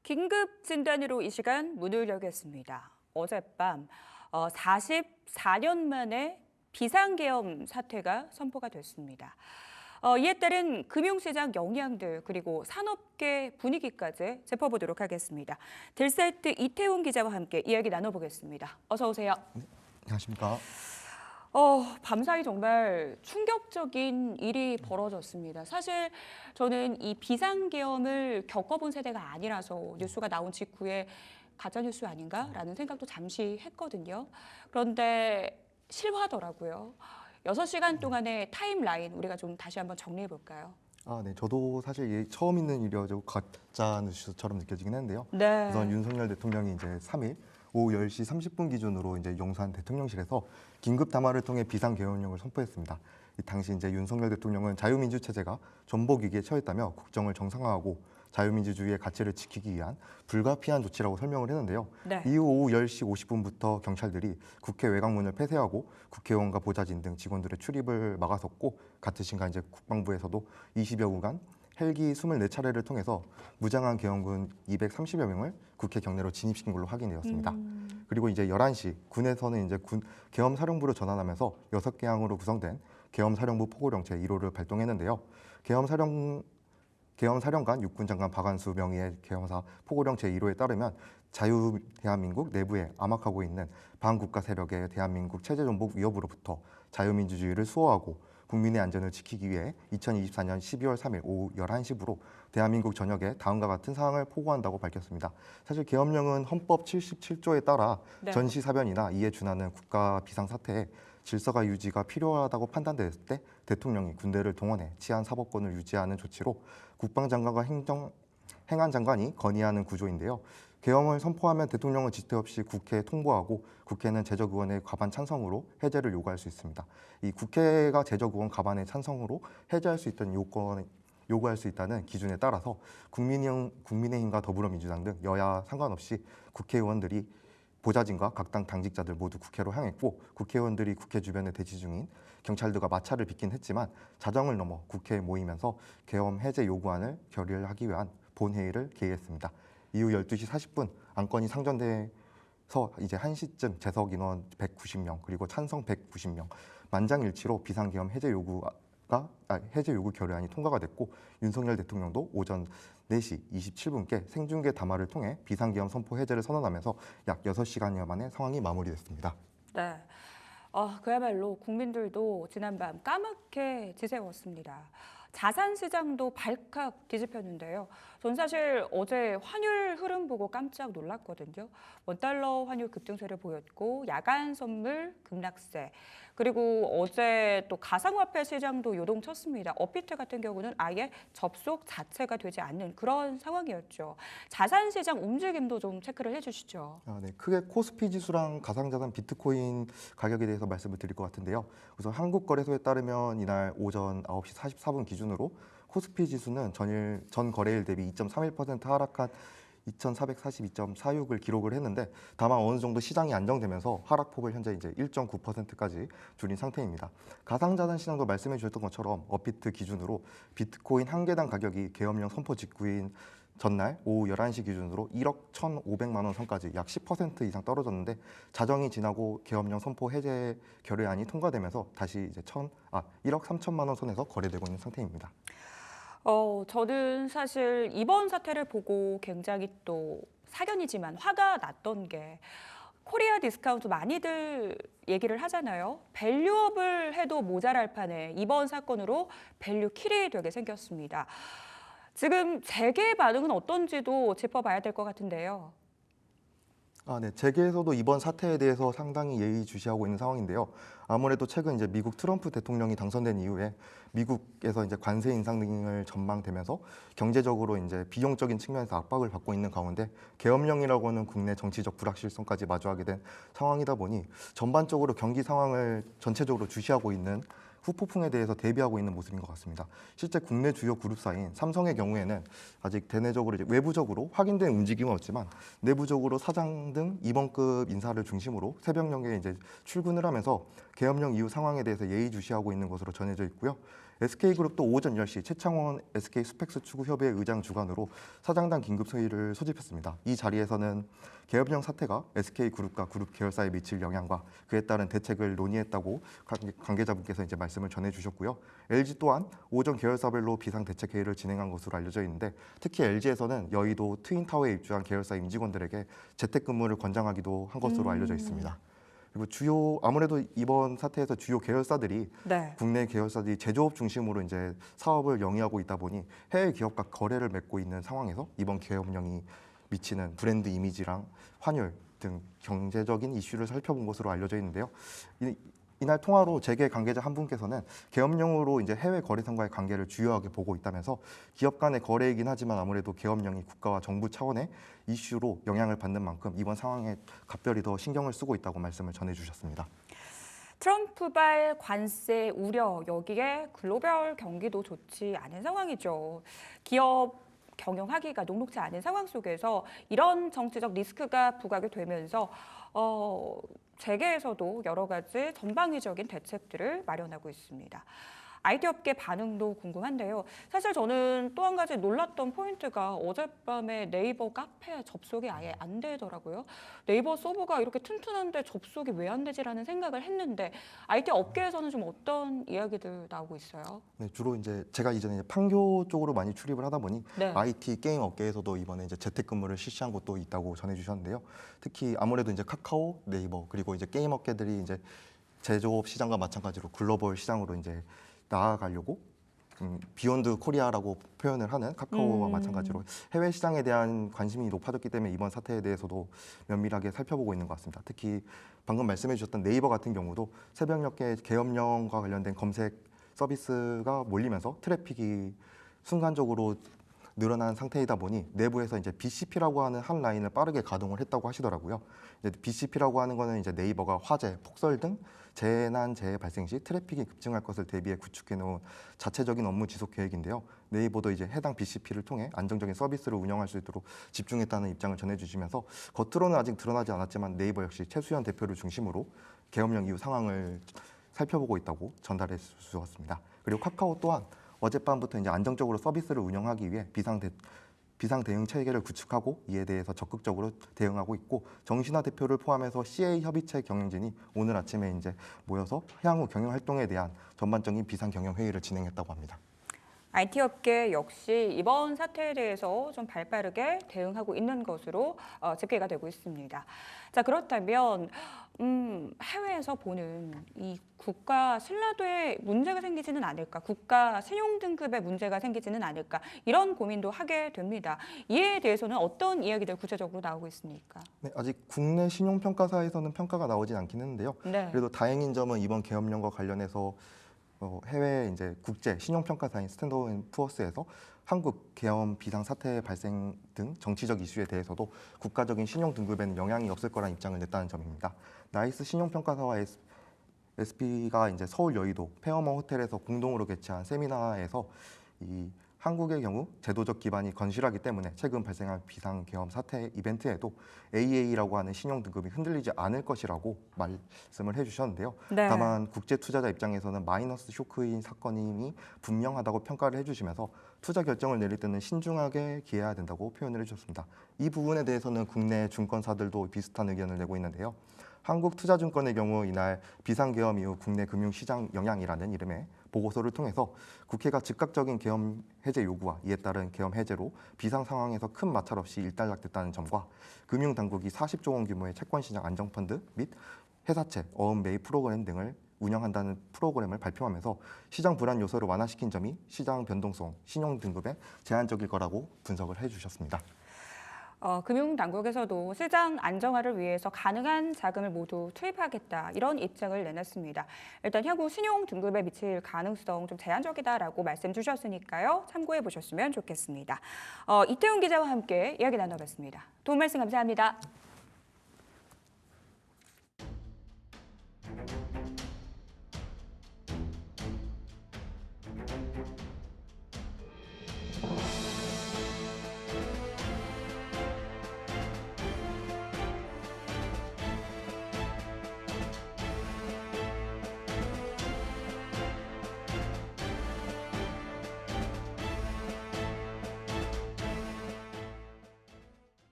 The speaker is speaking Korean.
긴급 진단으로 이 시간 문을 열겠습니다. 어젯밤 44년 만에 비상계엄 사태가 선포가 됐습니다. 이에 따른 금융시장 영향들 그리고 산업계 분위기까지 짚어보도록 하겠습니다. 딜사이트 이태훈 기자와 함께 이야기 나눠보겠습니다. 어서 오세요. 네, 안녕하십니까. 밤사이 정말 충격적인 일이 벌어졌습니다. 사실 저는 이 비상계엄을 겪어본 세대가 아니라서 뉴스가 나온 직후에 가짜뉴스 아닌가라는 생각도 잠시 했거든요. 그런데 실화더라고요. 6시간 동안의 타임라인 우리가 좀 다시 한번 정리해 볼까요? 네, 저도 사실 이게 처음 있는 일이어서 가짜 뉴스처럼 느껴지긴 했는데요. 네. 우선 윤석열 대통령이 이제 3일 오후 10시 30분 기준으로 이제 용산 대통령실에서 긴급 담화를 통해 비상계엄령을 선포했습니다. 이 당시 이제 윤석열 대통령은 자유민주 체제가 전복 위기에 처했다며 국정을 정상화하고 자유민주주의의 가치를 지키기 위한 불가피한 조치라고 설명을 했는데요. 네. 이후 오후 10시 50분부터 경찰들이 국회 외곽문을 폐쇄하고 국회의원과 보좌진 등 직원들의 출입을 막아섰고 같은 시간 이제 국방부에서도 20여 구간 헬기 24차례를 통해서 무장한 계엄군 230여 명을 국회 경내로 진입시킨 걸로 확인되었습니다. 그리고 이제 11시 군에서는 이제 군 계엄 사령부로 전환하면서 6개 항으로 구성된 계엄 사령부 포고령 제1호를 발동했는데요. 계엄 사령관 육군 장관 박완수 명의의 계엄사 포고령 제1호에 따르면 자유 대한민국 내부에 암흑하고 있는 반국가 세력의 대한민국 체제 전복 위협으로부터 자유민주주의를 수호하고 국민의 안전을 지키기 위해 2024년 12월 3일 오후 11시부로 대한민국 전역에 다음과 같은 사항을 포고한다고 밝혔습니다. 사실 계엄령은 헌법 77조에 따라 네. 전시사변이나 이에 준하는 국가 비상사태에 질서가 유지가 필요하다고 판단됐을 때 대통령이 군대를 동원해 치안 사법권을 유지하는 조치로 국방장관과 행안장관이 건의하는 구조인데요. 계엄을 선포하면 대통령은 지체 없이 국회에 통보하고 국회는 제적의원의 과반 찬성으로 해제를 요구할 수 있습니다. 이 국회가 제적의원 과반의 찬성으로 해제할 수 있다는 요건을 요구할 수 있다는 기준에 따라서 국민의힘과 더불어민주당 등 여야 상관없이 국회의원들이 보좌진과 각 당 당직자들 모두 국회로 향했고 국회의원들이 국회 주변에 대치 중인 경찰들과 마찰을 빚긴 했지만 자정을 넘어 국회에 모이면서 계엄 해제 요구안을 결의하기 위한 본회의를 개의했습니다. 이후 12시 40분 안건이 상정돼서 이제 1시쯤 재석 인원 190명 그리고 찬성 190명 만장일치로 비상계엄 해제 요구 결의안이 통과가 됐고 윤석열 대통령도 오전 4시 27분께 생중계 담화를 통해 비상계엄 선포 해제를 선언하면서 약 6시간여 만에 상황이 마무리됐습니다. 네. 그야말로 국민들도 지난밤 까맣게 지새웠습니다. 자산 시장도 발칵 뒤집혔는데요. 전 사실 어제 환율 흐름 보고 깜짝 놀랐거든요. 원달러 환율 급등세를 보였고 야간 선물 급락세 그리고 어제 또 가상화폐 시장도 요동쳤습니다. 업비트 같은 경우는 아예 접속 자체가 되지 않는 그런 상황이었죠. 자산 시장 움직임도 좀 체크를 해주시죠. 네, 크게 코스피 지수랑 가상자산 비트코인 가격에 대해서 말씀을 드릴 것 같은데요. 우선 한국거래소에 따르면 이날 오전 9시 44분 기준으로 코스피 지수는 전 거래일 대비 2.31% 하락한 2,442.46을 기록을 했는데 다만 어느 정도 시장이 안정되면서 하락폭을 현재 이제 1.9%까지 줄인 상태입니다. 가상자산 시장도 말씀해 주셨던 것처럼 업비트 기준으로 비트코인 한 개당 가격이 계엄령 선포 직후인 전날 오후 11시 기준으로 1억 1,500만 원 선까지 약 10% 이상 떨어졌는데 자정이 지나고 계엄령 선포 해제 결의안이 통과되면서 다시 이제 1억 3천만 원 선에서 거래되고 있는 상태입니다. 저는 사실 이번 사태를 보고 굉장히 또 사견이지만 화가 났던 게 코리아 디스카운트 많이들 얘기를 하잖아요. 밸류업을 해도 모자랄 판에 이번 사건으로 밸류 킬이 되게 생겼습니다. 지금 재계 반응은 어떤지도 짚어봐야 될 것 같은데요. 네. 재계에서도 이번 사태에 대해서 상당히 예의주시하고 있는 상황인데요. 아무래도 최근 이제 미국 트럼프 대통령이 당선된 이후에 미국에서 이제 관세 인상 등을 전망되면서 경제적으로 이제 비용적인 측면에서 압박을 받고 있는 가운데 계엄령이라고는 국내 정치적 불확실성까지 마주하게 된 상황이다 보니 전반적으로 경기 상황을 전체적으로 주시하고 있는 후폭풍에 대해서 대비하고 있는 모습인 것 같습니다. 실제 국내 주요 그룹사인 삼성의 경우에는 아직 대내적으로 이제 외부적으로 확인된 움직임은 없지만 내부적으로 사장 등 임원급 인사를 중심으로 새벽녘에 이제 출근을 하면서 계엄령 이후 상황에 대해서 예의주시하고 있는 것으로 전해져 있고요. SK그룹도 오전 10시 최창원 SK 스펙스 추구협의회 의장 주관으로 사장단 긴급회의를 소집했습니다. 이 자리에서는 계엄령 사태가 SK그룹과 그룹 계열사에 미칠 영향과 그에 따른 대책을 논의했다고 관계자분께서 이제 말씀을 전해주셨고요. LG 또한 오전 계열사별로 비상대책회의를 진행한 것으로 알려져 있는데 특히 LG에서는 여의도 트윈타워에 입주한 계열사 임직원들에게 재택근무를 권장하기도 한 것으로 알려져 있습니다. 그리고 아무래도 이번 사태에서 주요 계열사들이 네. 국내 계열사들이 제조업 중심으로 이제 사업을 영위하고 있다 보니 해외 기업과 거래를 맺고 있는 상황에서 이번 계엄령이 미치는 브랜드 이미지랑 환율 등 경제적인 이슈를 살펴본 것으로 알려져 있는데요. 이날 통화로 재계 관계자 한 분께서는 계엄령으로 이제 해외 거래상과의 관계를 주요하게 보고 있다면서 기업 간의 거래이긴 하지만 아무래도 계엄령이 국가와 정부 차원의 이슈로 영향을 받는 만큼 이번 상황에 각별히 더 신경을 쓰고 있다고 말씀을 전해주셨습니다. 트럼프발 관세 우려, 여기에 글로벌 경기도 좋지 않은 상황이죠. 기업 경영하기가 녹록지 않은 상황 속에서 이런 정치적 리스크가 부각이 되면서 재계에서도 여러 가지 전방위적인 대책들을 마련하고 있습니다. IT 업계 반응도 궁금한데요. 사실 저는 또 한 가지 놀랐던 포인트가 어젯밤에 네이버 카페 접속이 아예 안 되더라고요. 네이버 서버가 이렇게 튼튼한데 접속이 왜 안 되지라는 생각을 했는데 IT 업계에서는 좀 어떤 이야기들 나오고 있어요? 네, 주로 이제 제가 이전에 판교 쪽으로 많이 출입을 하다 보니 네. IT 게임 업계에서도 이번에 이제 재택근무를 실시한 곳도 있다고 전해주셨는데요. 특히 아무래도 이제 카카오, 네이버 그리고 이제 게임 업계들이 이제 제조업 시장과 마찬가지로 글로벌 시장으로 이제 나아가려고 비욘드 코리아라고 표현을 하는 카카오와 마찬가지로 해외 시장에 대한 관심이 높아졌기 때문에 이번 사태에 대해서도 면밀하게 살펴보고 있는 것 같습니다. 특히 방금 말씀해 주셨던 네이버 같은 경우도 새벽녘에 계엄령과 관련된 검색 서비스가 몰리면서 트래픽이 순간적으로 늘어난 상태이다 보니 내부에서 이제 BCP라고 하는 한 라인을 빠르게 가동을 했다고 하시더라고요. 이제 BCP라고 하는 거는 이제 네이버가 화재, 폭설 등 재해 발생 시 트래픽이 급증할 것을 대비해 구축해 놓은 자체적인 업무 지속 계획인데요. 네이버도 이제 해당 BCP를 통해 안정적인 서비스를 운영할 수 있도록 집중했다는 입장을 전해주시면서 겉으로는 아직 드러나지 않았지만 네이버 역시 최수연 대표를 중심으로 계엄령 이후 상황을 살펴보고 있다고 전달해 주었습니다. 그리고 카카오 또한 어젯밤부터 이제 안정적으로 서비스를 운영하기 위해 비상 대응 체계를 구축하고 이에 대해서 적극적으로 대응하고 있고 정신화 대표를 포함해서 CA 협의체 경영진이 오늘 아침에 이제 모여서 향후 경영 활동에 대한 전반적인 비상 경영 회의를 진행했다고 합니다. IT 업계 역시 이번 사태에 대해서 좀 발빠르게 대응하고 있는 것으로 집계가 되고 있습니다. 자, 그렇다면 해외에서 보는 이 국가 신라도에 문제가 생기지는 않을까, 국가 신용 등급에 문제가 생기지는 않을까 이런 고민도 하게 됩니다. 이에 대해서는 어떤 이야기들 구체적으로 나오고 있습니까? 네, 아직 국내 신용평가사에서는 평가가 나오진 않긴 했는데요. 네. 그래도 다행인 점은 이번 계엄령과 관련해서 해외 이제 국제 신용평가사인 스탠더드앤푸어스에서 한국 계엄 비상 사태 발생 등 정치적 이슈에 대해서도 국가적인 신용 등급에는 영향이 없을 거란 입장을 냈다는 점입니다. 나이스 신용평가사와 SP가 이제 서울 여의도 페어머 호텔에서 공동으로 개최한 세미나에서 이 한국의 경우 제도적 기반이 건실하기 때문에 최근 발생한 비상 계엄 사태 이벤트에도 AA라고 하는 신용 등급이 흔들리지 않을 것이라고 말씀을 해주셨는데요. 네. 다만 국제 투자자 입장에서는 마이너스 쇼크인 사건이 분명하다고 평가를 해주시면서 투자 결정을 내릴 때는 신중하게 기해야 된다고 표현을 해주셨습니다. 이 부분에 대해서는 국내 증권사들도 비슷한 의견을 내고 있는데요. 한국투자증권의 경우 이날 비상계엄 이후 국내 금융시장 영향이라는 이름의 보고서를 통해서 국회가 즉각적인 계엄 해제 요구와 이에 따른 계엄 해제로 비상 상황에서 큰 마찰 없이 일단락됐다는 점과 금융당국이 40조 원 규모의 채권시장 안정펀드 및 회사채, 어음 매입 프로그램 등을 운영한다는 프로그램을 발표하면서 시장 불안 요소를 완화시킨 점이 시장 변동성, 신용 등급에 제한적일 거라고 분석을 해주셨습니다. 금융당국에서도 시장 안정화를 위해서 가능한 자금을 모두 투입하겠다 이런 입장을 내놨습니다. 일단 향후 신용 등급에 미칠 가능성 좀 제한적이다라고 말씀 주셨으니까요. 참고해 보셨으면 좋겠습니다. 이태훈 기자와 함께 이야기 나눠봤습니다. 도움 말씀 감사합니다.